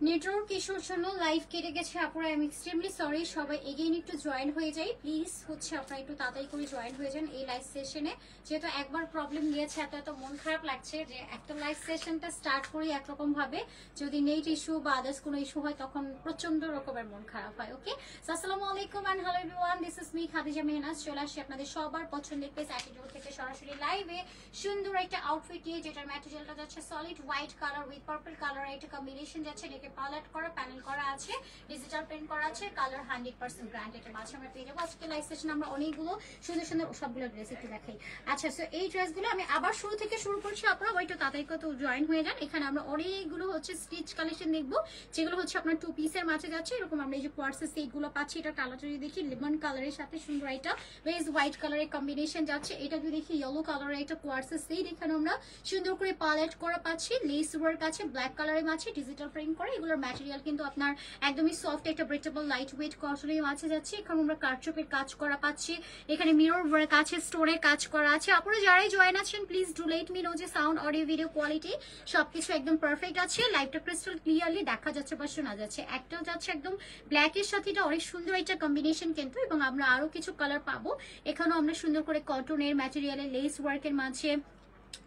Network ইস্যুর জন্য live কেটে গেছে আপুরা। I am extremely sorry. সবাই এগেইন একটু জয়েন হয়ে যাই প্লিজ। আপনারা একটু তাড়াতাড়ি করে জয়েন হয়ে যান এই লাইভ সেশনে। যেহেতু একবার প্রবলেম নিয়েছে, এত মন খারাপ লাগছে যে একটা লাইভ সেশনটা স্টার্ট করি একরকম ভাবে, যদি নেট ইস্যু বা আদার্স কোনো ইস্যু হয় তখন প্রচন্ড রকমের মন খারাপ হয়। ওকে, আসসালামু আলাইকুম and hello everyone, this is me Khadija Mehnaz. চলে আসি আপনাদের সবার পছন্দের পেজ অ্যাটিটিউড থেকে সরাসরি লাইভে সুন্দর একটা আউটফিট নিয়ে, যেটার ম্যাটেরিয়ালটা যাচ্ছে solid white colour with purple colour. একটা কম্বিনেশন যাচ্ছে, এটাকে পার্লার করা, প্যানেল করা আছে, ডিজিটাল প্রিন্ট করা আছে, কালার 100% গ্রান্টেড এর মাঝে আমরা পেয়ে যাবো। আজকে লাইভ সেশন আমরা অনেকগুলো সুন্দর সুন্দর সবগুলো ড্রেস একটু দেখাই। আচ্ছা, সো এই ড্রেসগুলো আমি আবার শুরু থেকে শুরু করছি, আপনারা ওইটা তাড়াতাড়ি কত জয়েন হয়ে যান। এখানে আমরা অনেকগুলো হচ্ছে স্টিচ কালেকশন দেখবো, যেগুলো হচ্ছে আপনার 2 পিসের মাঝে যাচ্ছে। এরকম আমরা এই যে কোয়ার্সের সেটগুলো পাচ্ছি, এটা কালারটা যদি দেখি লেমন কালারের সাথে সুন্দর একটা বেজ হোয়াইট কালারের কম্বিনেশন যাচ্ছে। এটা যদি দেখি ইয়েলো কালারের একটা কোয়ার্সের সেট, এখানে আমরা সুন্দর করে পালেট করা পাচ্ছি, লেস ওয়ার্ক আছে, ব্ল্যাক কালারের মাঝে ডিজিটাল প্রিন্ট করে। এগুলোর ম্যাটেরিয়াল কিন্তু আপনার একদমই সফট, একটা ব্রেথেবল লাইট ওয়েট কটনের মাঝে যাচ্ছে। এখানে আমরা কারচুপির কাজ করা পাচ্ছি, এখানে মিরর ওয়ার্ক আছে, স্টোনের কাজ করা আছে। আপনারা যারাই জয়েন আছেন please do let me no যে সাউন্ড, অডিও, ভিডিও কোয়ালিটি সবকিছু একদম পারফেক্ট আছে। লাইভটা ক্রিস্টাল ক্লিয়ারলি দেখা যাচ্ছে বা শোনা যাচ্ছে। একটা যাচ্ছে একদম ব্ল্যাকের সাথে, এটা অনেক সুন্দর একটা কম্বিনেশন কিন্তু, এবং আমরা আরো কিছু কালার পাবো। এখানেও আমরা সুন্দর করে কটনের ম্যাটেরিয়ালে লেস ওয়ার্কের মাঝে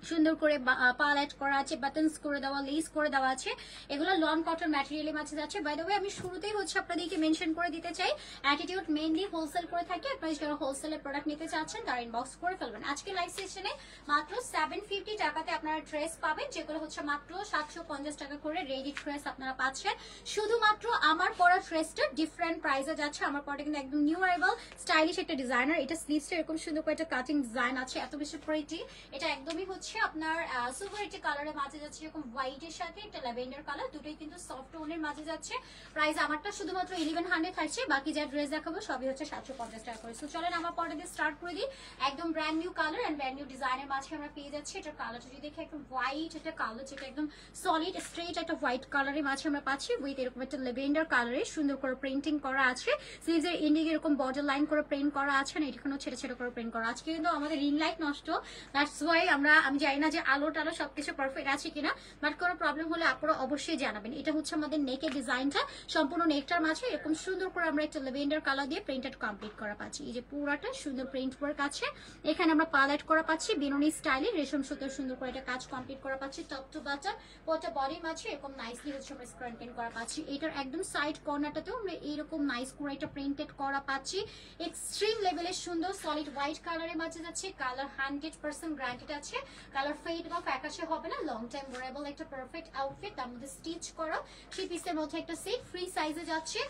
সুন্দর করে পালেট করা আছে, বাটনস করে দেওয়া, লেস করে দেওয়া আছে। এগুলো লং কটন ম্যাটেরিয়ালের মাঝে যাচ্ছে। বাই দ্য ওয়ে, আমি শুরুতেই হচ্ছে আপনাদেরকে মেনশন করে দিতে চাই, অ্যাটিটিউড মেইনলি হোলসেল করে থাকে। আপনারা যারা হোলসেলের প্রোডাক্ট নিতে চাচ্ছেন তারা ইনবক্স করে ফেলবেন। আজকে লাইভ সেশনে মাত্র 750 টাকাতে আপনারা ড্রেস পাবেন, যেগুলো হচ্ছে মাত্র 750 টাকা করে রেডি ড্রেস আপনারা পাচ্ছেন। শুধুমাত্র আমার পরা ড্রেসটা ডিফারেন্ট প্রাইসে যাচ্ছে। আমার পরটা কিন্তু একদম নিউ অ্যারাইভাল স্টাইলিশ একটা ডিজাইনার। এটা স্লিভসটা এরকম সুন্দর করে একটা কাটিং ডিজাইন আছে, এত বেশি প্রিটি। এটা একদমই হচ্ছে আপনার সিলভার একটা কালারের মাঝে যাচ্ছে, এরকম হোয়াইটের সাথে একটা ল্যাভেন্ডার কালার, দুটোই কিন্তু সফট টোনের মাঝে যাচ্ছে। প্রাইস আমারটা শুধুমাত্র 1100 থাকছে, বাকি যা ড্রেস দেখাবো সবই হচ্ছে 750 টাকা করে। সো চলেন আমার পরে দিয়ে স্টার্ট করে দিই। একদম brand new colour and brand new ডিজাইনের মাঝে আমরা পেয়ে যাচ্ছি। এটার কালারটা যদি দেখি একদম হোয়াইট একটা কালার, যেটা একদম সলিড স্ট্রেট একটা হোয়াইট কালারের মাঝে আমরা পাচ্ছি, উইথ এরকম একটা ল্যাভেন্ডার কালারে সুন্দর করে প্রিন্টিং করা আছে। স্লিভসের এন্ডিং এরকম বর্ডার লাইন করে প্রিন্ট করা আছে, না এখানেও ছেড়ে ছেড়ে করে প্রিন্ট করা। আজকে কিন্তু আমাদের রিং লাইট নষ্ট, দ্যাটস ওয়াই আমি জানি না যে আলো টালো সবকিছু পারফেক্ট আছে কিনা, বাট কোনো প্রবলেম হলে আপনারা অবশ্যই জানাবেন। এটা হচ্ছে আমাদের নেকের ডিজাইনটা, সম্পূর্ণ নেকটার মাঝে এরকম সুন্দর করে আমরা একটা ল্যাভেন্ডার কালার দিয়ে প্রিন্টেড কমপ্লিট করা পাচ্ছি। এই যে পুরাটা সুন্দর প্রিন্ট ওয়ার্ক আছে। এখানে আমরা পালেট করা পাচ্ছি বেনুনি স্টাইলে, রেশম সুতোর সুন্দর করে একটা কাজ কমপ্লিট করা পাচ্ছি। টপ টু বাটন পুরোটা বডির মাঝে এরকম নাইসলি হচ্ছে আমরা স্ক্রিন প্রিন্ট করা পাচ্ছি। এটার একদম সাইড কর্নারটাতেও আমরা এইরকম নাইস করে একটা প্রিন্টেড করা পাচ্ছি। এক্সট্রিম লেভেলের সুন্দর সলিড হোয়াইট কালারের মাঝে যাচ্ছে। কালার 100% গ্যারান্টেড আছে, কালার ফেড বা ফ্যাকাশে হবে না, লং টাইম ওয়ারেবল একটা পারফেক্ট আউটফিট। তার মধ্যে স্টিচ করা 3 পিসের মধ্যে একটা সেট ফ্রি সাইজে যাচ্ছে।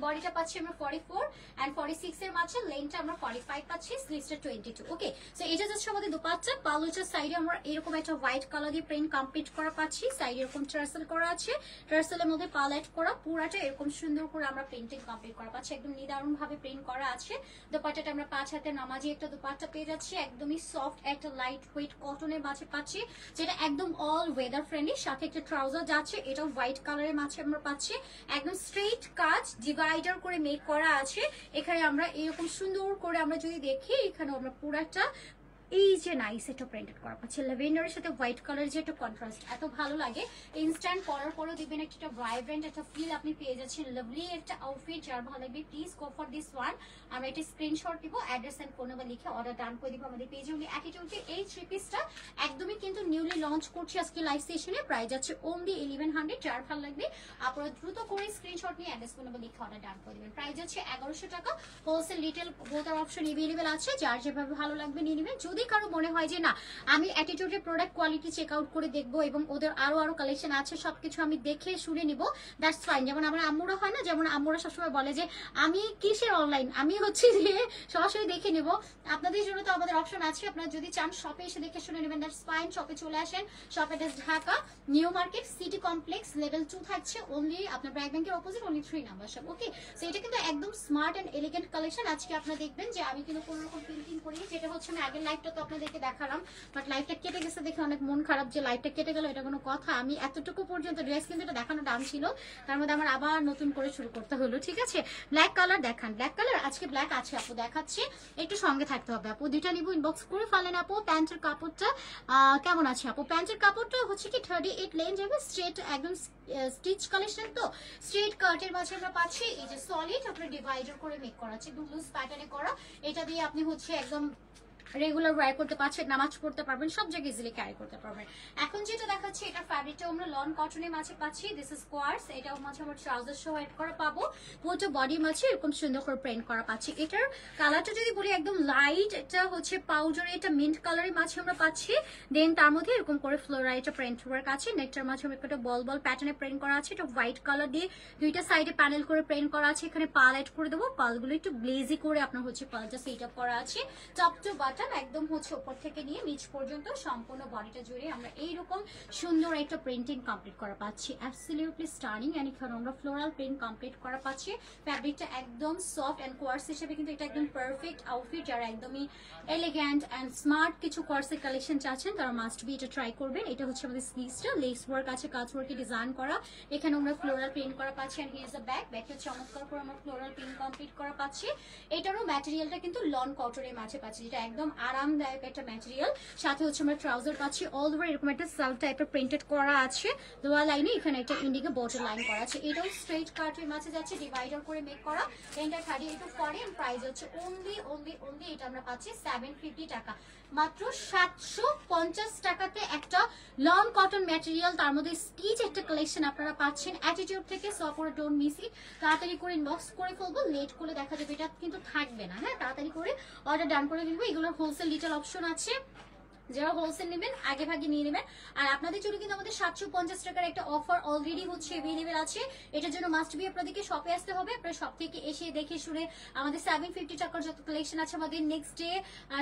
বডিটা পাচ্ছি আমরা 44 এন্ড 46 এর মাঝে, লেন্থটা আমরা 45 পাচ্ছি, স্লিভসটা 22। ওকে, সো এটা যাচ্ছে আমাদের দুপাট্টা। পালুচার সাইডে আমরা এরকম একটা হোয়াইট কালার দিয়ে প্রিন্ট কমপ্লিট করা পাচ্ছি। সাইডে এরকম টার্সেল করা আছে, টার্সেলের মধ্যে পালেট করা, পুরাটা এরকম সুন্দর করে আমরা প্রিন্টিং কমপ্লিট করা পাচ্ছি। একদম নিদারুণ ভাবে প্রিন্ট করা আছে। দুপাট্টাটা আমরা 5 হাতের নামাজি একটা দুপাট্টা পেয়ে যাচ্ছি, একদমই সফট একটা লাইট ওয়েট কটনের মাঝে পাচ্ছি, যেটা একদম অল ওয়েদার ফ্রেন্ডলি। সাথে একটা ট্রাউজার যাচ্ছে, এটা হোয়াইট কালারের মাঝে আমরা পাচ্ছি। একদম স্ট্রেট কাজ ডিভাইডার করে মেক করা আছে। এখানে আমরা এরকম সুন্দর করে আমরা যদি দেখি, এখানে আমরা পুরাটা এই যে নাইস একটা প্রিন্টেড করা পাচ্ছি। ল্যাভেন্ডারের সাথে হোয়াইট কালার যে একটা কন্ট্রাস্ট এত ভালো লাগে, ইনস্ট্যান্ট পরার পরেও দিবেন একটা ভাইব্রেন্ট একটা ফিল আপনি পেয়ে যাচ্ছেন। লাভলি একটা আউটফিট, যার ভালো লাগবে please go for this one. আমরা একটা স্ক্রিনশট দিব, অ্যাড্রেস এন্ড ফোন নাম্বার লিখে অর্ডার ডান করে দিব আমাদের পেজে। উনি অ্যাটিটিউডে এই 3 পিসটা একদমই কিন্তু নিউলি লঞ্চ করছি আজকে লাইভ সেশনে। প্রাইস যাচ্ছে অনলি 1100। যার ভালো লাগবে আপনারা দ্রুত করে স্ক্রিনশট নিয়ে অ্যাড্রেস ফোন নাম্বার লিখে অর্ডার ডান করে দিবেন। প্রাইস যাচ্ছে 1100 টাকা। হোলসেল রিটেল বোথ আর অপশন अवेलेबल আছে, যার যেভাবে ভালো লাগবে নিয়ে নেবেন। যদি কারো মনে হয় যে না আমি অ্যাটিটিউডের প্রোডাক্ট কোয়ালিটি চেক আউট করে দেখবো এবং ওদের আরো কালেকশন আছে সবকিছু আমি দেখে শুনে নিব, দ্যাটস ফাইন। যেমন আমার আম্মুরা হয় না, যেমন আম্মুরা সবসময় বলে যে আমি কিসের অনলাইন, আমি হচ্ছে যে সরাসরি দেখে নিব। আপনাদের জন্য তো আমাদের অপশন আছে, আপনারা যদি চান শপে এসে দেখে শুনে নেবেন, দ্যাটস ফাইন। শপে চলে আসেন, shop address Dhaka new market city complex level 2 থাকছে, অনলি আপনার ব্র্যাক ব্যাংকের অপোজিট, অনলি 3 নাম্বার শপ। ওকে, সো এটা কিন্তু একদম স্মার্ট এন্ড এলিগেন্ট কালেকশন। আজকে আপনারা দেখবেন যে আমি কিন্তু কোনো রকম প্রিন্টিং করি, যেটা হচ্ছে আমি আগের লাইভটা তো আপনাদেরকে দেখালাম, বাট লাইভটা কেটে গেছে দেখে অনেক মন খারাপ যে লাইভটা কেটে গেল, এটা কোনো কথা? আমি এতটুকু পর্যন্ত ড্রেস কিন্তু এটা দেখানো ডান ছিল, তার মধ্যে আমার আবার নতুন করে শুরু করতে হলো। ঠিক আছে, ব্ল্যাক কালার দেখান, ব্ল্যাক কালার আজকে ব্ল্যাক আছে আপু, দেখাচ্ছি, একটু সঙ্গে থাকতে হবে আপু। দুইটা নিব, ইনবক্স করে ফেলেন আপু। প্যান্টের কাপড়টা কেমন আছে আপু? প্যান্টের কাপড়টা হচ্ছে কি 38 লেন যাবে, স্ট্রেট একদম স্টিচ কালেকশন, তো স্ট্রেট কাটের মাঝে আমরা পাচ্ছি এই যে সলিড আপনার ডিভাইডার করে মেক করা আছে, একদম লুজ প্যাটার্নে করা। এটা দিয়ে আপনি হচ্ছে একদম রেগুলার ওয়্যার করতে পারছেন, নামাজ পড়তে পারবেন, সব জায়গায় ইজিলি ক্যারি করতে পারবেন। এখন যেটা দেখাচ্ছি এটা ফ্যাব্রিকটা আমরা লন কটনের মাঝে পাচ্ছি, দিস ইজ কোয়ার্স। এটাও মাঝে আমরা ট্রাউজার সহ অ্যাড করা পাবো, পুরো বডির মাঝে এরকম সুন্দর করে প্রিন্ট করা পাচ্ছি। এটার কালারটা যদি বলি একদম লাইট, এটা হচ্ছে পাউডারে, এটা মিন্ট কালারের মাঝে আমরা পাচ্ছি। দেন তার মধ্যে এরকম করে ফ্লোরাল এটা প্রিন্ট ওয়ার্ক আছে, নেকটার মাঝে একটা বল বল প্যাটার্নে প্রিন্ট করা আছে, এটা হোয়াইট কালার দিয়ে দুইটা সাইডে প্যানেল করে প্রিন্ট করা আছে। এখানে পাল অ্যাড করে দেবো, পালগুলো একটু গ্লেজি করে আপনার হচ্ছে পালটা সেট আপ করা আছে। টপ টু বাটন একদম হচ্ছে উপর থেকে নিয়ে নিচ পর্যন্ত সম্পূর্ণ বডিটা জুড়ে আমরা এইরকম সুন্দর একটা প্রিন্টিং কমপ্লিট করা পাচ্ছি, অ্যাবসলিউটলি স্টানিং। এন্ড এখানে আমরা ফ্লোরাল প্রিন্ট কমপ্লিট করা পাচ্ছি। ফ্যাব্রিকটা একদম সফট এন্ড কোয়ার্স হিসেবে কিন্তু এটা একদম পারফেক্ট আউটফিট। যারা একদমই এলিগ্যান্ট এন্ড স্মার্ট কিছু কোয়ার্সের কালেকশন চাচ্ছেন তারা মাস্ট বি এটা ট্রাই করবেন। এটা হচ্ছে আমাদের স্লিভসটা, লেস ওয়ার্ক আছে, কাজ ওয়ার্কে ডিজাইন করা। এখানে আমরা ফ্লোরাল প্রিন্ট করা পাচ্ছি। And here is the back, ব্যাকে চমৎকার করে আমরা ফ্লোরাল প্রিন্ট কমপ্লিট করা পাচ্ছি। এটারও ম্যাটেরিয়ালটা কিন্তু লন কটনের মাঝে পাচ্ছি, যেটা একদম আরামদায়ক একটা ম্যাটেরিয়াল। সাথে হচ্ছে আমরা ট্রাউজার পাচ্ছি, অল ওভার এরকম একটা সেলফ টাইপের প্রিন্টেড করা আছে। লোয়ার লাইনে এখানে একটা ইন্ডিগো বর্ডার লাইন করা আছে। এটাও স্ট্রেট কাটের মাঝে যাচ্ছে, ডিভাইডার করে মেক করা। এটা 38 এন্ড প্রাইস হচ্ছে অনলি এটা আমরা পাচ্ছি 750 টাকা, মাত্র 750 টাকাতে একটা লং কটন ম্যাটেরিয়াল, তার মধ্যে স্টিচ একটা কালেকশন আপনারা পাচ্ছেন অ্যাটিটিউড থেকে। সো করে ডোন্ট মিস ইট, তাড়াতাড়ি করে ইনবক্স করে ফেলবো, লেট করলে দেখা যাবে এটা কিন্তু থাকবে না। হ্যাঁ, তাড়াতাড়ি করে অর্ডার ডান করে ফেলবো। এগুলোর হোলসেল লিটাল অপশন আছে, যারা হোলসেল নেবেন আগে ভাগে নিয়ে নেবেন। আর আপনাদের জন্য কিন্তু আমাদের 750 টাকার একটা অফার অলরেডি হচ্ছে অ্যাভেলেবেল আছে। এটার জন্য মাস্ট বি আপনাদেরকে শপে আসতে হবে। আপনারা শপ থেকে এসে দেখে শুনে আমাদের 750 টাকার যত কালেকশন আছে, আমাদের নেক্সট ডে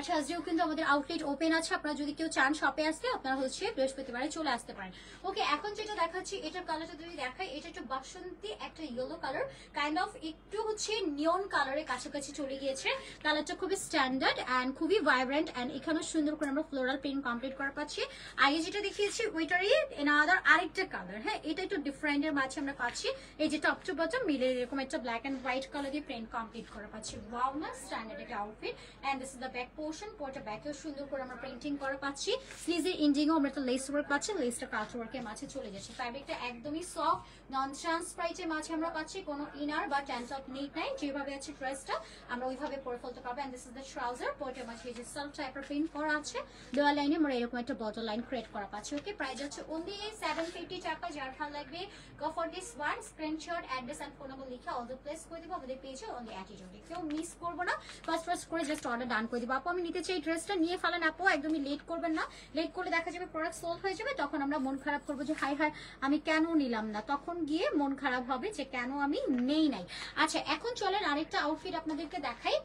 থার্সডেও কিন্তু আমাদের আউটলেট ওপেন আছে। আপনারা যদি কেউ চান শপে আসতে, আপনারা হচ্ছে বৃহস্পতিবারে চলে আসতে পারেন। ওকে, এখন যেটা দেখাচ্ছি এটার কালারটা যদি দেখাই, এটা একটু বাসন্তী একটা ইয়েলো কালার, কাইন্ড অফ একটু হচ্ছে নিয়ন কালারের কাছাকাছি চলে গিয়েছে। কালারটা খুবই স্ট্যান্ডার্ড অ্যান্ড খুবই ভাইব্রেন্ট। অ্যান্ড এখানেও সুন্দর করে আমরা ফ্লোরাল প্রিন্ট কমপ্লিট করা পাচ্ছি। আগে যেটা দেখিয়েছি ওইটারই এনাদার আরেকটা কালার। হ্যাঁ, এটা একটু ডিফারেন্টের মাঝে আমরা পাচ্ছি। এই যে টপ টু বটম মিলে এরকম একটা ব্ল্যাক এন্ড হোয়াইট কালার দিয়ে প্রিন্ট কমপ্লিট করা পাচ্ছি। ওয়াও না, স্ট্যান্ডার্ড একটা outfit. And this is the back portion, পুরোটা ব্যাকেও সুন্দর করে আমরা প্রিন্টিং করা পাচ্ছি। স্লিভের ইন্ডিংও আমরা একটা লেস ওয়ার্ক পাচ্ছি, লেসটা কাট ওয়ার্কের মাঝে চলে যাচ্ছে। ফ্যাব্রিকটা একদমই সফট, নন ট্রান্সপারেন্টের মাঝে আমরা পাচ্ছি, কোনো ইনার বা ট্যান্ট অফ নিড নাই। যেভাবে আছে ড্রেসটা আমরা ওইভাবে পরে ফেলতে পারবো। And this is the trouser, পুরোটার মাঝে এই যে সেলফ টাইপের প্রিন্ট করা আছে। লোয়ার লাইনে আমরা এরকম একটা বটল লাইন ক্রিয়েট করা পাচ্ছি। ওকে, প্রাইস হচ্ছে অনলি 750 টাকা। যার ভালো লাগবে go for this one, screenshot address and phone number লিখে অর্ডার প্লেস করে দিব আমাদের পেজে অনলি অ্যাটিটিউডে। কেউ মিস করবো না, ফার্স্ট করে জাস্ট অর্ডার ডান করে দিব। আপু আমি নিতে চাই ড্রেসটা, নিয়ে ফেলেন আপু, একদমই লেট করবেন না। লেট করলে দেখা যাবে প্রোডাক্ট সোল্ড হয়ে যাবে, তখন আমরা মন খারাপ করবো যে হাই হাই আমি কেন নিলাম না, তখন গিয়ে মন খারাপ হবে যে কেন আমি নেই নাই। আচ্ছা, এখন চলেন আরেকটা আউটফিট আপনাদেরকে দেখাই।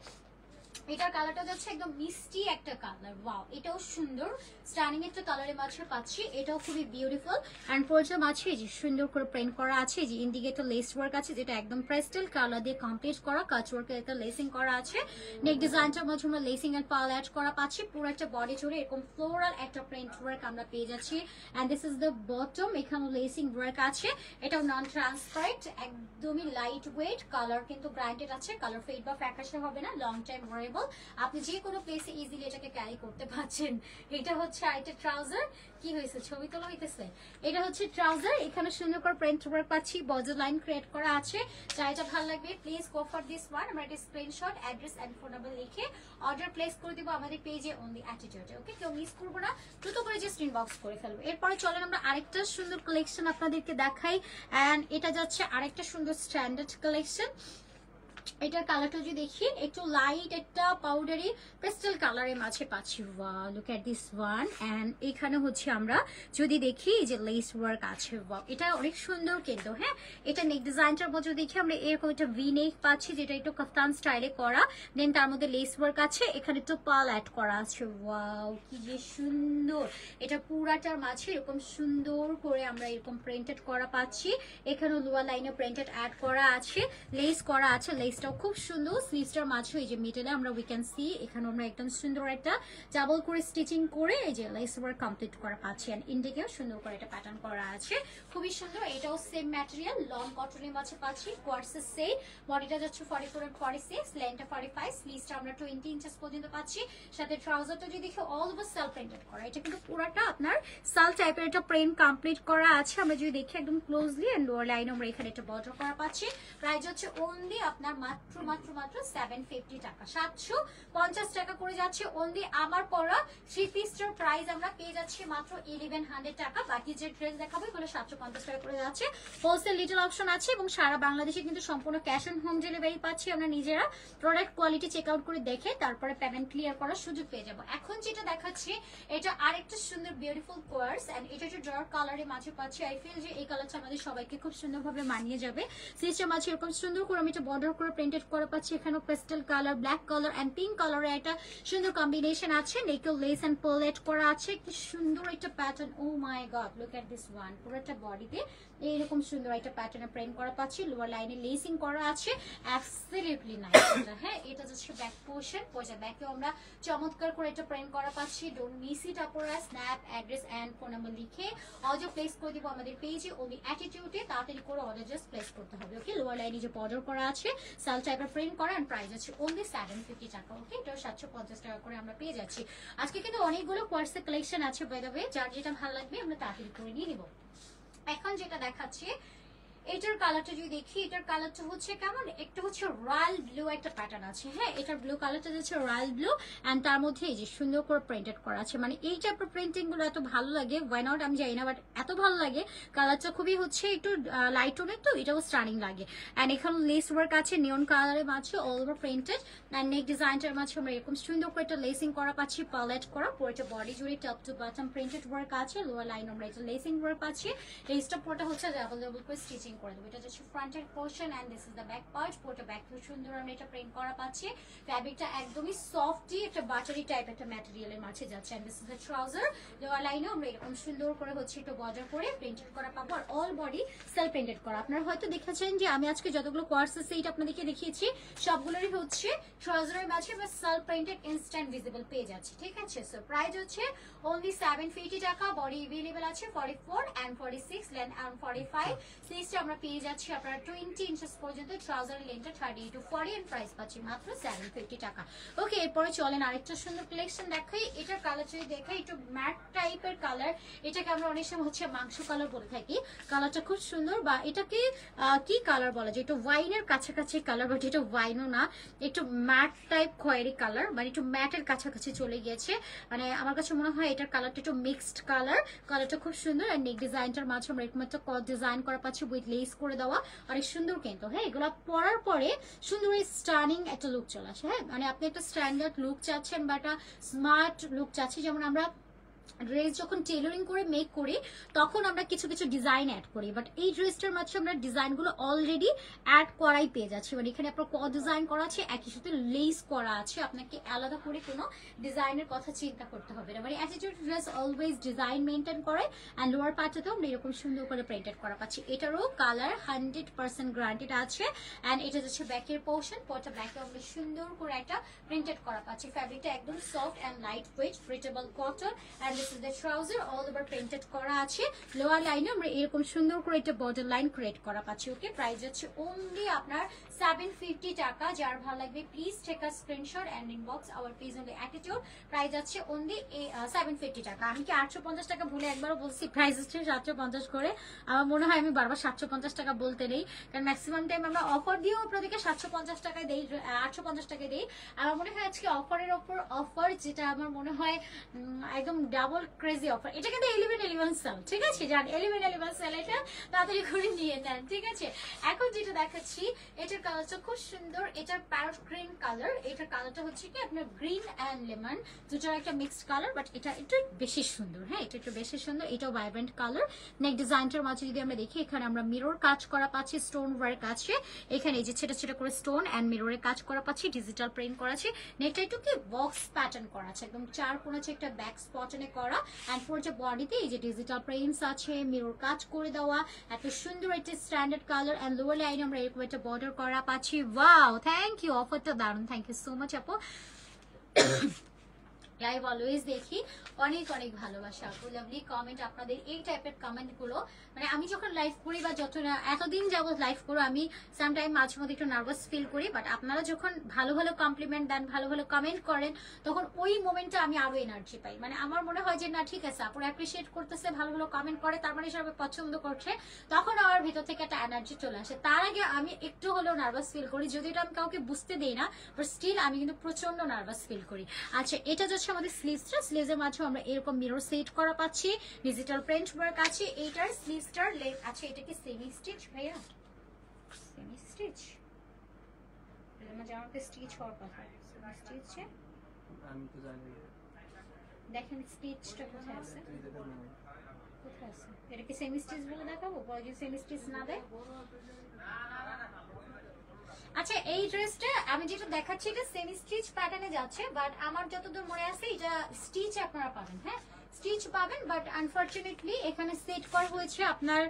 এটার কালারটা যাচ্ছে একদম মিষ্টি একটা কালার। ওয়াও, এটাও সুন্দর স্টানিং একটা কালারের মাঝে পাচ্ছি। এটাও খুবই বিউটিফুল। এন্ড পোর্চের মাঝে যে সুন্দর করে প্রিন্ট করা আছে, যে ইন্ডিকেটর লেস ওয়ার্ক আছে, যেটা একদম প্রেস্টেল কালার দিয়ে কমপ্লিট করা, কাচ ওয়ার্কের একটা লেসিং করা আছে। নেক ডিজাইনটার মাঝে আমরা লেসিং এন্ড পাল অ্যাড করা পাচ্ছি। পুরো একটা বডি জুড়ে এরকম ফ্লোরাল একটা প্রিন্ট ওয়ার্ক আমরা পেয়ে যাচ্ছি। And this is the bottom, এখানেও লেসিং ওয়ার্ক আছে। এটাও নন ট্রান্সপারেন্ট, একদমই লাইট ওয়েট, কালার কিন্তু ব্র্যান্ডেড আছে, কালার ফেড বা ফ্যাকাশে হবে না, লং টাইম ওয়ারেবল। আপনি যে কোনো প্লেসে ইজিলি এটাকে ক্যারি করতে পারছেন। এটা হচ্ছে আইটা ট্রাউজার, কি হয়েছে ছবি তোলা হইতেছে। এটা হচ্ছে ট্রাউজার, এখানে সুন্দর করে প্রিন্ট ওয়ার্ক পাচ্ছি, বর্ডার লাইন ক্রিয়েট করা আছে। যা এটা ভালো লাগবে please go for this one. আমরা একটা screenshot address and phone number লিখে অর্ডার প্লেস করে দিব আমাদের পেজে অনলি অ্যাটিটিউডে। ওকে, কেউ মিস করবো না, দ্রুত করে জাস্ট ইনবক্স করে ফেলবো। এরপরে চলেন আমরা আরেকটা সুন্দর কালেকশন আপনাদেরকে দেখাই। এন্ড এটা যাচ্ছে আরেকটা সুন্দর স্ট্যান্ডার্ড কালেকশন। এটার কালারটা যদি দেখি একটু লাইট একটা পাউডারি পেস্টেল কালারের মাঝে পাচ্ছি। Wow, look at this one. And এখানে হচ্ছে আমরা যদি দেখি যে লেস ওয়ার্ক আছে। ওয়াও, এটা অনেক সুন্দর কিন্তু। হ্যাঁ, এটা নেক ডিজাইনটার মধ্যে দেখি আমরা এরকম একটা ভি নেক পাচ্ছি, যেটা একটু কাফতান স্টাইলে করা। দেন তার মধ্যে লেস ওয়ার্ক আছে, এখানে একটু পাল অ্যাড করা আছে। ওয়াও, কি যে সুন্দর। এটা পুরাটার মাঝে এরকম সুন্দর করে আমরা এরকম প্রিন্টেড করা পাচ্ছি। এখানেও লোয়ার লাইনে প্রিন্টেড অ্যাড করা আছে, লেস করা আছে। লেস লেসটাও খুব সুন্দর, স্লিভসটার মাঝে এই যে মিডলে আমরা উই ক্যান সি এখানে আমরা একদম সুন্দর একটা ডাবল করে স্টিচিং করে এই যে লেস ওয়ার্ক কমপ্লিট করা পাচ্ছি। এন্ড ইন্ডিকেও সুন্দর করে এটা প্যাটার্ন করা আছে, খুবই সুন্দর। এটাও সেম ম্যাটেরিয়াল, লং কটনের মাঝে পাচ্ছি, কোয়ার্সেস সেই বডিটা যাচ্ছে 44 and 46, লেন্থটা 45, স্লিভসটা আমরা 20 ইঞ্চেস পর্যন্ত পাচ্ছি। সাথে ট্রাউজারটা যদি দেখো অল ওভার সেলফ প্রিন্টেড করা, এটা কিন্তু পুরোটা আপনার সাল টাইপের একটা প্রিন্ট কমপ্লিট করা আছে। আমরা যদি দেখি একদম ক্লোজলি এন্ড লোয়ার লাইন আমরা এখানে একটা বর্ডার করা পাচ্ছি। প্রাইস হচ্ছে অনলি আপনার মাত্র মাত্র মাত্র 750 টাকা, 750 টাকা করে যাচ্ছে অনলি। আমার পরা 3 পিসটার প্রাইস আমরা পেয়ে যাচ্ছি মাত্র 1100 টাকা। বাকি যে ড্রেস দেখাবো এগুলো 750 টাকা করে যাচ্ছে। হোলসেল লিটল অপশন আছে এবং সারা বাংলাদেশে কিন্তু সম্পূর্ণ ক্যাশ অন হোম ডেলিভারি পাচ্ছি আমরা নিজেরা। প্রোডাক্ট কোয়ালিটি চেক আউট করে দেখে তারপরে পেমেন্ট ক্লিয়ার করার সুযোগ পেয়ে যাবো। এখন যেটা দেখাচ্ছি এটা আরেকটা সুন্দর বিউটিফুল কোয়ার্স এন্ড এটা হচ্ছে ডার্ক কালারের মাঝে পাচ্ছি। আই ফিল যে এই কালারটা আমাদের সবাইকে খুব সুন্দরভাবে মানিয়ে যাবে। সিস্টেম আছে এরকম সুন্দর করে আমি এটা বর্ডার করে প্রিন্টেড করা পাচ্ছি। এখানেও pastel colour, black colour and pink কালারের একটা সুন্দর কম্বিনেশন আছে। নেকেল লেস এন্ড পার্লেট করা আছে, কি সুন্দর একটা pattern. Oh my god, look at this one. পুরোটা বডিতে এইরকম সুন্দর একটা প্যাটার্নে প্রিন্ট করা পাচ্ছি, লোয়ার লাইনে লেসিং করা আছে, অ্যাবসলিউটলি নাইস এটা। হ্যাঁ, এটা হচ্ছে ব্যাক পোর্শন, পয়সা ব্যাকেও আমরা চমৎকার করে এটা প্রিন্ট করা পাচ্ছি। ডোন্ট মিস ইট আপুরা। Snap, address and phone number লিখে অর্ডার প্লেস করে দিব আমাদের পেজে। ওই অ্যাটিটিউডে তাড়াতাড়ি করে অর্ডার জাস্ট প্লেস করতে হবে। ওকে, লোয়ার লাইনে যে বর্ডার করা আছে সাল টাইপের প্রিন্ট করা এন্ড প্রাইস আছে অনলি 750 টাকা। ওকে, এটা 750 টাকা করে আমরা পেয়ে যাচ্ছি। আজকে কিন্তু অনেকগুলো কোয়ার্সের কালেকশন আছে বাই দ্য ওয়ে, যার যেটা ভালো লাগবে আমরা তাড়াতাড়ি করে নিয়ে নিব। এখন যেটা দেখাচ্ছি এটার কালারটা যদি দেখি, এটার কালারটা হচ্ছে কেমন, একটা হচ্ছে রয়্যাল ব্লু একটা প্যাটার্ন আছে। হ্যাঁ, এটার ব্লু কালারটা হচ্ছে রয়্যাল ব্লু এন্ড তার মধ্যে এই যে সুন্দর করে প্রিন্টেড করা আছে। মানে এই টাইপের প্রিন্টিং গুলো এত ভালো লাগে, ওয়াই নট আমি জানি না, বাট এত ভালো লাগে। কালারটা খুবই হচ্ছে একটু লাইট টোনের, তো এটাও স্টানিং লাগে। এন্ড এখানে লেস ওয়ার্ক আছে নিয়ন কালারের মাঝে, all over printed and neck ডিজাইনটার মাঝে আমরা এরকম সুন্দর করে একটা লেসিং করা পাচ্ছি, পার্লেট করা। পুরোটা বডি জুড়ে top to bottom printed work আছে, লোয়ার লাইন আমরা এটা লেসিং ওয়ার্ক পাচ্ছি। লেসটা পুরোটা হচ্ছে ডাবল ডাবল করে স্টিচিং করে দেবো। এটা হচ্ছে ফ্রন্টের portion and this is the back part. পুরোটা ব্যাক খুব সুন্দর আমরা এটা প্রিন্ট করা পাচ্ছি। ফ্যাব্রিকটা একদমই সফটি একটা বাটারি টাইপ একটা ম্যাটেরিয়ালের মাঝে যাচ্ছে and this is the trouser. Lower লাইনেও আমরা এরকম সুন্দর করে হচ্ছে একটু বর্ডার করে প্রিন্টেড করা পাবো আর অল বডি সেলফ প্রিন্টেড করা। আপনারা হয়তো দেখেছেন যে আমি আজকে যতগুলো কোয়ার্স আছে এটা আপনাদেরকে দেখিয়েছি সবগুলোরই হচ্ছে ট্রাউজারের মাঝে আমরা সেলফ প্রিন্টেড ইনস্ট্যান্ট ভিজিবল পেয়ে যাচ্ছি। ঠিক আছে, সো প্রাইস হচ্ছে অনলি 750 টাকা। বডি अवेलेबल আছে 44 এন্ড 46, লেন্থ এন্ড 45। স্লিভসটা আমরা পেয়ে যাচ্ছি আপনারা 20 ইঞ্চেস পর্যন্ত, ট্রাউজারের লেন্থটা 30 to 40 এন্ড প্রাইস পাচ্ছি মাত্র 750 টাকা। ওকে, এরপরে চলেন আরেকটা সুন্দর কালেকশন দেখাই। এটার কালার যদি দেখাই একটু ম্যাট টাইপের কালার, এটাকে আমরা অনেক সময় হচ্ছে মাংস কালার বলে থাকি। কালারটা খুব সুন্দর, বা এটাকে কি কালার বলা যায়, একটু ওয়াইনের কাছাকাছি কালার, বাট এটা ওয়াইনও না, একটু ম্যাট টাইপ খয়েরি কালার, মানে একটু ম্যাটের কাছাকাছি চলে গিয়েছে। মানে আমার কাছে মনে হয় এটার কালারটা একটু মিক্সড কালার। কালারটা খুব সুন্দর আর নেক ডিজাইনটার মাঝে আমরা এরকম একটা ডিজাইন করা পাচ্ছি উইথ লেস করে দেওয়া, অনেক সুন্দর কিন্তু। হ্যাঁ, এগুলো পরার পরে সুন্দর স্টানিং একটা লুক চলে আসে। হ্যাঁ, মানে আপনি একটা স্ট্যান্ডার্ড লুক চাচ্ছেন বা একটা স্মার্ট লুক চাচ্ছি, যেমন আমরা ড্রেস যখন টেলারিং করে মেক করি তখন আমরা কিছু কিছু ডিজাইন অ্যাড করি, বাট এই ড্রেসটার মাঝে আমরা ডিজাইনগুলো অলরেডি অ্যাড করাই পেয়ে যাচ্ছি। মানে এখানে আপনার ডিজাইন করা আছে, একই সাথে লেস করা আছে, আপনাকে আলাদা করে কোনো ডিজাইনের কথা চিন্তা করতে হবে না। মানে attitude dress always design maintain করে অ্যান্ড লোয়ার পার্টটাতেও আমরা এরকম সুন্দর করে প্রিন্টেড করা পাচ্ছি। এটারও কালার 100% গ্যারান্টেড আছে অ্যান্ড এটা হচ্ছে ব্যাকের পোর্শন। পরটা ব্যাকে আমরা সুন্দর করে একটা প্রিন্টেড করা পাচ্ছি। ফ্যাব্রিকটা একদম soft and lightweight, breathable cotton and this is the trouser, all over printed করা আছে। লোয়ার লাইনে আমরা এরকম সুন্দর করে একটা বর্ডার লাইন ক্রিয়েট করা পাচ্ছি। ওকে, প্রাইস হচ্ছে অনলি আপনার 750 টাকা। যার ভালো লাগবে please take a screenshot and inbox our page on the attitude. Price আছে অনলি 750 টাকা। আমি কি 850 টাকা ভুলে একবারও বলছি? প্রাইস হচ্ছে 750 করে। আমার মনে হয় আমি বারবার 750 টাকা বলতে নেই, কারণ ম্যাক্সিমাম টাইম আমরা অফার দিয়েও আপনাদেরকে 750 টাকায় দেই, 850 টাকায় দেই। আমার মনে হয় আজকে অফারের ওপর অফার, যেটা আমার মনে হয় একদম ডাবল ক্রেজি অফার। এটা কিন্তু 11/11 সেল, ঠিক আছে? জান 11/11 সেল, এটা তাড়াতাড়ি করে নিয়ে নেন, ঠিক আছে? এখন যেটা দেখাচ্ছি এটার কালারটা খুব সুন্দর, এটার প্যারট গ্রিন কালার। এটার কালারটা হচ্ছে কি আপনার গ্রিন অ্যান্ড লেমন, দুটোর একটা মিক্সড কালার, বাট এটা একটু বেশি সুন্দর। হ্যাঁ, এটা একটু বেশি সুন্দর, এটাও ভাইব্রেন্ট কালার। নেক ডিজাইনটার মাঝে যদি আমরা দেখি, এখানে আমরা মিরর কাজ করা পাচ্ছি, স্টোন ওয়ার্ক আছে এখানে, এই যে ছেটা ছেটা করে স্টোন অ্যান্ড মিররের কাজ করা পাচ্ছি, ডিজিটাল প্রিন্ট করা আছে। নেকটা একটু কি বক্স প্যাটার্ন করা আছে, একদম চার কোণ আছে একটা ব্যাক স্পটনে করা অ্যান্ড ফোর যে বডিতে এই যে ডিজিটাল প্রিন্টস আছে, মিরর কাজ করে দেওয়া, এত সুন্দর একটা স্ট্যান্ডার্ড কালার অ্যান্ড লোয়ার লাইনে আমরা এরকম একটা বর্ডার করা করা পাচ্ছি। ওয়াও, থ্যাংক ইউ, অফারটা দারুন, থ্যাংক ইউ সো মাচ আপু। লাইভ অলওয়েজ দেখি, অনেক অনেক ভালোবাসা আপু, লাভলি কমেন্ট। আপনাদের এই টাইপের কমেন্ট গুলো মানে আমি যখন লাইভ করি বা যত এতদিন যাবত লাইভ করো আমি সামটাইম মাঝে মধ্যে একটু নার্ভাস ফিল করি, বাট আপনারা যখন ভালো ভালো কমপ্লিমেন্ট দেন, ভালো ভালো কমেন্ট করেন, তখন ওই মোমেন্টে আমি আরো এনার্জি পাই। মানে আমার মনে হয় যে না ঠিক আছে আপু অ্যাপ্রিসিয়েট করতেছে, ভালো ভালো কমেন্ট করে, তার মানে সবাই পছন্দ করছে, তখন আমার ভিতর থেকে একটা এনার্জি চলে আসে। তার আগে আমি একটু হলেও নার্ভাস ফিল করি, যদি এটা আমি কাউকে বুঝতে দিই না, বাট স্টিল আমি কিন্তু প্রচন্ড নার্ভাস ফিল করি। আচ্ছা, এটা যাচ্ছে আমাদের স্লিভসটা, স্লিভসের মাঝে আমরা এরকম মিরর সেট করা পাচ্ছি, ডিজিটাল প্রিন্ট ওয়ার্ক আছে। এইটার স্লিভসটার লেগ আছে, এটা কি সেমি স্টিচ ভাইয়া? সেমি স্টিচ আমার জামাতে স্টিচ হওয়ার কথা, সেমি স্টিচে আমি তো জানি। দেখেন স্টিচটা কোথায় আছে, কোথায় আছে? এটা কি সেমি স্টিচ বলে দেখাবো? পরে যদি সেমি স্টিচ না দেয়। আচ্ছা, এই ড্রেসটা আমি যেটা দেখাচ্ছি এটা সেমি স্টিচ প্যাটার্নে যাচ্ছে, বাট আমার যতদূর মনে আছে এটা স্টিচ আপনারা পাবেন। হ্যাঁ, স্টিচ পাবেন, বাট আনফরচুনেটলি এখানে সেট করা হয়েছে আপনার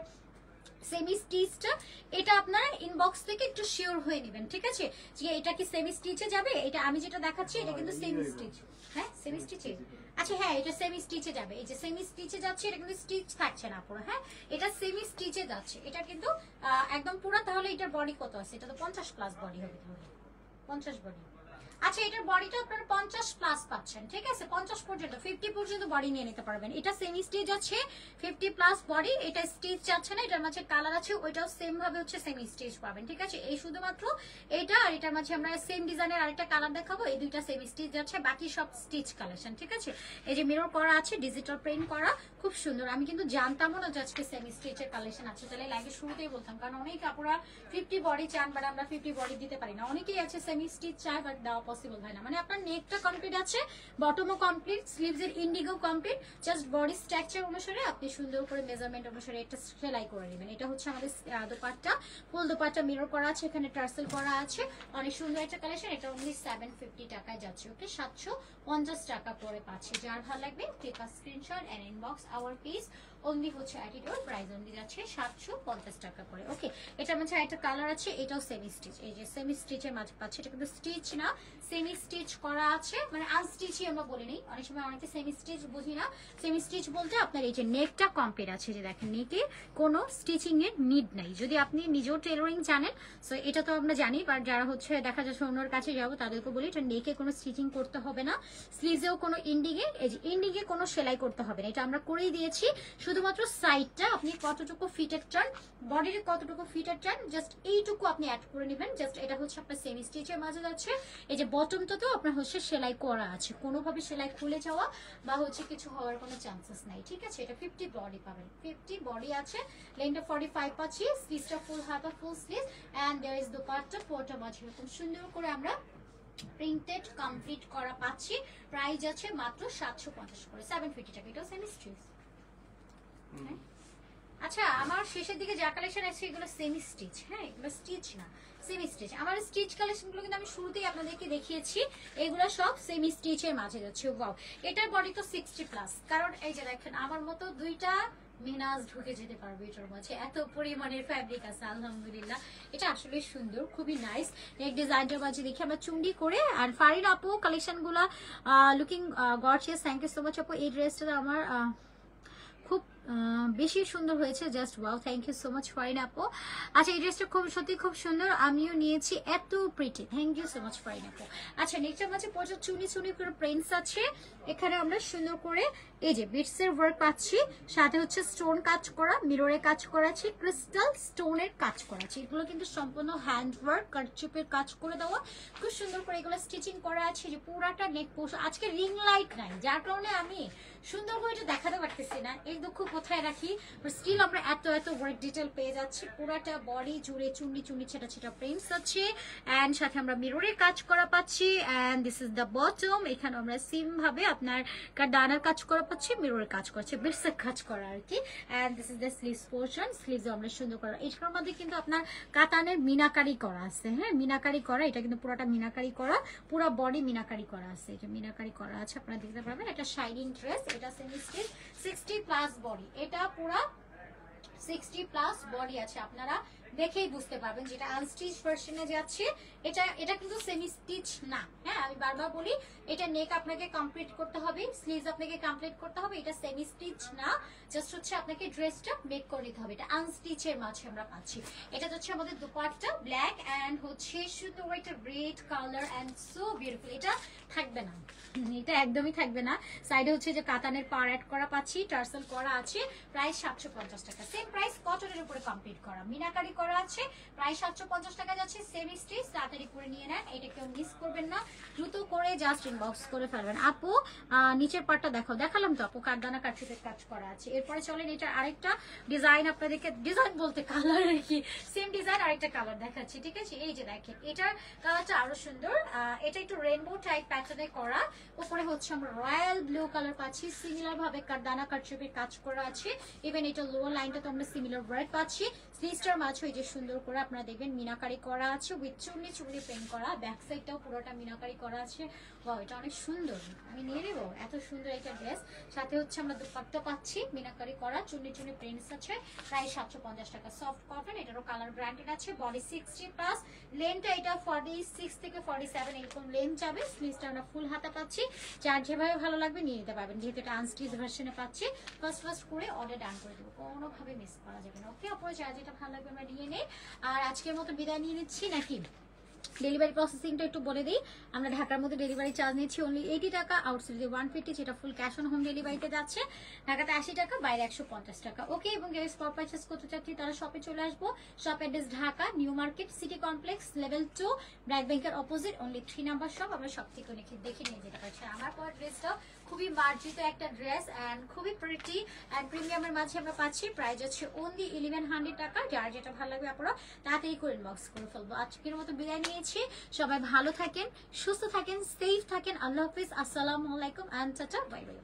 সেমি স্টিচটা। এটা আপনারা ইনবক্স থেকে একটু শিওর হয়ে নেবেন, ঠিক আছে, যে এটা কি সেমি স্টিচে যাবে। এটা আমি যেটা দেখাচ্ছি এটা কিন্তু সেমি স্টিচ। হ্যাঁ, সেমি স্টিচে। আচ্ছা হ্যাঁ, এটা সেমি স্টিচে যাবে। এই যে সেমি স্টিচে যাচ্ছে, এটা কিন্তু স্টিচ থাকছে না পুরো। হ্যাঁ, এটা সেমি স্টিচে যাচ্ছে, এটা কিন্তু একদম পুরো। তাহলে এটার বডি কত আছে? এটা তো 50 প্লাস বডি হবে, তাহলে 50 বডি। আচ্ছা, এটার বডিটা আপনারা 50 প্লাস পাচ্ছেন, ঠিক আছে, 50 পর্যন্ত 50 পর্যন্ত বডি নিয়ে নিতে পারবেন। এটা সেমি স্টিচ আছে, 50 প্লাস বডি। এটা স্টিচ যাচ্ছে না, এটার মাঝে কালার আছে, ওইটাও সেম ভাবে হচ্ছে সেমি স্টিচ পাবেন, ঠিক আছে। এই শুধুমাত্র এটা আর এটার মাঝে আমরা সেম ডিজাইনের আরেকটা কালার দেখাবো, এই দুইটা সেমি স্টিচ যাচ্ছে, বাকি সব স্টিচ কালেকশন, ঠিক আছে। এই যে মিরর করা আছে, ডিজিটাল প্রিন্ট করা, খুব সুন্দর। আমি কিন্তু জানতামও না যে আজকে সেমি স্টিচের কালেকশন আছে, তাহলে লাইভের শুরুতেই বলতাম, কারণ অনেক আপুরা 50 বডি চান, বাট আমরা 50 বডি দিতে পারি না। অনেকেই আছে সেমি স্টিচ চায়, বাট দেওয়া পসিবল হয় না। মানে আপনার নেকটা কমপ্লিট আছে, বটমও কমপ্লিট, স্লিভসের indigo complete, just body structure অনুসারে আপনি সুন্দর করে মেজারমেন্ট অনুসারে একটা সেলাই করে নেবেন। এটা হচ্ছে আমাদের দোপাট্টা, ফুল দোপাট্টা মিরর করা আছে, এখানে টার্সেল করা আছে, অনেক সুন্দর একটা কালেকশন। এটা অনলি 750 টাকায় যাচ্ছে, ওকে, 750 টাকা পরে পাচ্ছে। যার ভালো লাগবে take a screenshot and inbox our piece. Only হচ্ছে অ্যাটিটিউড, প্রাইস অনলি যাচ্ছে 750 টাকা করে, ওকে। এটার মাঝে একটা কালার আছে, এটাও সেমি স্টিচ। এই যে সেমি স্টিচের মাঝে পাচ্ছে, এটা কিন্তু স্টিচ না, সেমি স্টিচ করা আছে, মানে আনস্টিচই আমরা বলি নেই, অনেক সময় অনেকে সেমি স্টিচ বুঝি না। সেমি স্টিচ বলতে আপনার এই যে নেকটা কমপ্লিট আছে, যে দেখেন নেকে কোনো স্টিচিং এর নিড নাই, যদি আপনি নিজেও টেলরিং জানেন। সো এটা তো আমরা জানি, বাট যারা হচ্ছে দেখা যাচ্ছে অন্যর কাছে যাবো তাদেরকে বলি এটা নেকে কোনো স্টিচিং করতে হবে না, স্লিভেও কোনো ইন্ডিংয়ে, এই যে ইন্ডিংয়ে কোনো সেলাই করতে হবে না, এটা আমরা করেই দিয়েছি। শুধুমাত্র সাইডটা আপনি কতটুকু ফিটের টার্ন, বডির কতটুকু ফিটের টার্ন, জাস্ট এইটুকু আপনি অ্যাড করে নেবেন। জাস্ট এটা হচ্ছে আপনার সেমি স্টিচের মাঝে যাচ্ছে। এই যে বটমটা তো আপনার হচ্ছে সেলাই করা আছে, কোনোভাবে সেলাই খুলে যাওয়া বা হচ্ছে কিছু হওয়ার কোনো চান্সেস নাই, ঠিক আছে। এটা 50 বডি পাবেন, 50 বডি আছে, লেন্থটা 45 পাচ্ছি, স্লিভসটা ফুল হাতা, full sleeve, and there is dupatta, পোটা মাঝে এরকম সুন্দর করে আমরা প্রিন্টেড কমপ্লিট করা পাচ্ছি। প্রাইস আছে মাত্র 750 করে, 750 টাকা। এটা সেমি স্টিচ। আচ্ছা, আমার শেষের দিকে যা কালেকশন আছে এগুলো সেমি স্টিচ। হ্যাঁ, এগুলো স্টিচ না, সেমি স্টিচ। আমার স্টিচ কালেকশনগুলো কিন্তু আমি শুরুতেই আপনাদেরকে দেখিয়েছি, এগুলো সব সেমি স্টিচের মাঝে যাচ্ছে। ওয়াও, এটার বডি তো 60 প্লাস, কারণ এই যে দেখেন আমার মতো দুইটা মিনাজ ঢুকে যেতে পারবে এটার মাঝে, এত পরিমাণের ফ্যাব্রিক আছে, আলহামদুলিল্লাহ। এটা আসলে সুন্দর, খুবই নাইস। নেক ডিজাইনটার মাঝে দেখি আমরা চুন্ডি করে। আর ফারিন আপু কালেকশনগুলো looking gorgeous, thank you so much আপু। এই ড্রেসটা আমার খুব বেশি সুন্দর হয়েছে, just wow, thank you so much Farin আপু। আচ্ছা, এই ড্রেসটা খুব সত্যি খুব সুন্দর, আমিও নিয়েছি, এত pretty, thank you so much Farin আপু। আচ্ছা, নেক্সটের মাঝে প্রচুর চুনি চুনি করে প্রিন্টস আছে, এখানে আমরা সুন্দর করে এই যে বিটসের ওয়ার্ক পাচ্ছি, সাথে হচ্ছে স্টোন কাজ করা, মিররে কাজ করা আছে, ক্রিস্টাল স্টোনের কাজ করা আছে। এগুলো কিন্তু সম্পূর্ণ হ্যান্ড ওয়ার্ক, কারচুপের কাজ করে দেওয়া, খুব সুন্দর করে এগুলো স্টিচিং করা আছে। যে পুরাটা নেক পোষ, আজকে রিং লাইট নাই, যার কারণে আমি সুন্দর করে এটা দেখাতে পারতেছি না, এই দুঃখ কোথায় রাখি, স্টিল আমরা এত এত ওয়ার্ক ডিটেল পেয়ে যাচ্ছি। পুরাটা বডি জুড়ে চুন্ডি চুন্ডি ছেটা ছেটা প্রিন্টস আছে, এন্ড সাথে আমরা মিররে কাজ করা পাচ্ছি। And this is the bottom, এখানে আমরা সিম ভাবে আপনার ডানার কাজ করা পাচ্ছি, মিররের কাজ করছে, বেসের কাজ করা আর কি। And this is the sleeves portion, sleeves আমরা সুন্দর করা। এটার মধ্যে কিন্তু আপনার কাতানের মিনাকারি করা আছে। হ্যাঁ, মিনাকারি করা, এটা কিন্তু পুরোটা মিনাকারি করা, পুরো বডি মিনাকারি করা আছে, এটা মিনাকারি করা আছে, আপনারা দেখতে পারবেন। এটা শাইনিং ড্রেস, এটা সেমি স্টিচ, 60 প্লাস বডি, এটা পুরা 60+ বডি আছে, আপনারা দেখেই বুঝতে পারবেন যেটা আনস্টিচ ভার্সনে যাচ্ছে। এটা কিন্তু সেমি স্টিচ না, হ্যাঁ আমি বারবার বলি, এটা নেক আপনাকে কমপ্লিট করতে হবে, স্লিভস আপনাকে কমপ্লিট করতে হবে, এটা সেমি স্টিচ না, জাস্ট হচ্ছে আপনাকে ড্রেসটা মেক করে নিতে হবে। এটা আনস্টিচের মাঝে আমরা পাচ্ছি। এটা হচ্ছে আমাদের দুপাট্টা ব্ল্যাক এন্ড হচ্ছে সুন্দর একটা red colour and so beautiful. এটা থাকবে না, এটা একদমই থাকবে না। সাইডে হচ্ছে যে কাতানের পার অ্যাড করা পাচ্ছি, টার্সেল করা আছে, প্রাইস 750 টাকা। সেম প্রাইস কটনের উপরে কমপ্লিট করা, মিনাকারি করা আছে, প্রাইস 750 টাকা যাচ্ছে। সেমি স্টিচ, তাড়াতাড়ি করে নিয়ে নেন, এটা কেউ মিস করবেন না, দ্রুত করে জাস্ট ইনবক্স করে ফেলবেন। আপু নিচের পার্টটা দেখালাম তো আপু, কাঠদানা কাটছুটের কাজ করা আছে। এরপরে চলেন এটা আরেকটা ডিজাইন আপনাদেরকে, ডিজাইন বলতে কালার আর কি, সেম ডিজাইন আরেকটা কালার দেখাচ্ছি, ঠিক আছে? এই যে দেখেন এটার কালারটা আরো সুন্দর, এটা একটু রেইনবো টাইপ প্যাটার্নে করা, উপরে হচ্ছে আমরা রয়্যাল ব্লু কালার পাচ্ছি, সিমিলার ভাবে কাঠদানা কাটছুটের কাজ করা আছে। ইভেন এটা লোয়ার লাইনটা তো আমরা সিমিলার ওয়ার্ক পাচ্ছি। স্লিভসটার মাঝে এই যে সুন্দর করে আপনারা দেখবেন মিনাকারি করা আছে, উইথ চুন্নি চুন্নি পেন্ট করা, ব্যাক সাইডটাও পুরোটা মিনাকারি করা আছে। ওয়াও, এটা অনেক সুন্দর, আমি নিয়ে নেব, এত সুন্দর একটা ড্রেস। সাথে হচ্ছে আমরা দুপাট্টা পাচ্ছি মিনাকারি করা, চুন্নি চুন্নি প্রিন্টস আছে, প্রায় 750 টাকা। সফট কটন, এটারও কালার ব্র্যান্ডেড আছে, বডি 60+, লেন্থটা এটা 46 থেকে 47 এরকম লেন্থ যাবে। স্লিভসটা আমরা ফুল হাতা পাচ্ছি, যার যেভাবে ভালো লাগবে নিয়ে নিতে পারবেন, যেহেতু এটা আনস্টিচ ভার্সনে পাচ্ছি। ফার্স্ট করে অর্ডার ডান করে দেবো, কোনোভাবে মিস করা যাবে না। ওকে আপনার যার যেটা ভালো লাগবে আমরা নিয়ে নেই। আর আজকের মতো বিদায় নিয়ে নিচ্ছি নাকি? ডেলিভারি প্রসেসিংটা একটু বলে দিই, আমরা ঢাকার মধ্যে ডেলিভারি চার্জ নিচ্ছি অনলি 80 টাকা, আউটসাইডে 150, যেটা ফুল ক্যাশ অন হোম ডেলিভারিতে যাচ্ছে। ঢাকাতে 80 টাকা, বাইরে 150 টাকা। ওকে, এবং যারা স্পট পারচেস করতে চাচ্ছি তারা শপে চলে আসবো। Shop address Dhaka new market city complex level 2 BRAC ব্যাংকের অপোজিট, অনলি 3 নাম্বার শপ। আমরা সব থেকে দেখে নিয়ে যেতে পারছি। আমার পর ড্রেসটা খুবই মার্জিত একটা ড্রেস এন্ড খুবই প্রিটি এন্ড প্রিমিয়ামের মাঝে আমরা পাচ্ছি। প্রাইস হচ্ছে অনলি 1100 টাকা। যার যেটা ভালো লাগবে আপনারা তাড়াতাড়ি করে ইনবক্স করে ফেলবো। আজকের মতো বিদায় নিয়েছি, সবাই ভালো থাকেন, সুস্থ থাকেন, সেফ থাকেন। আল্লাহ হাফিজ, আসসালামু আলাইকুম এন্ড টাটা, বাই বাই।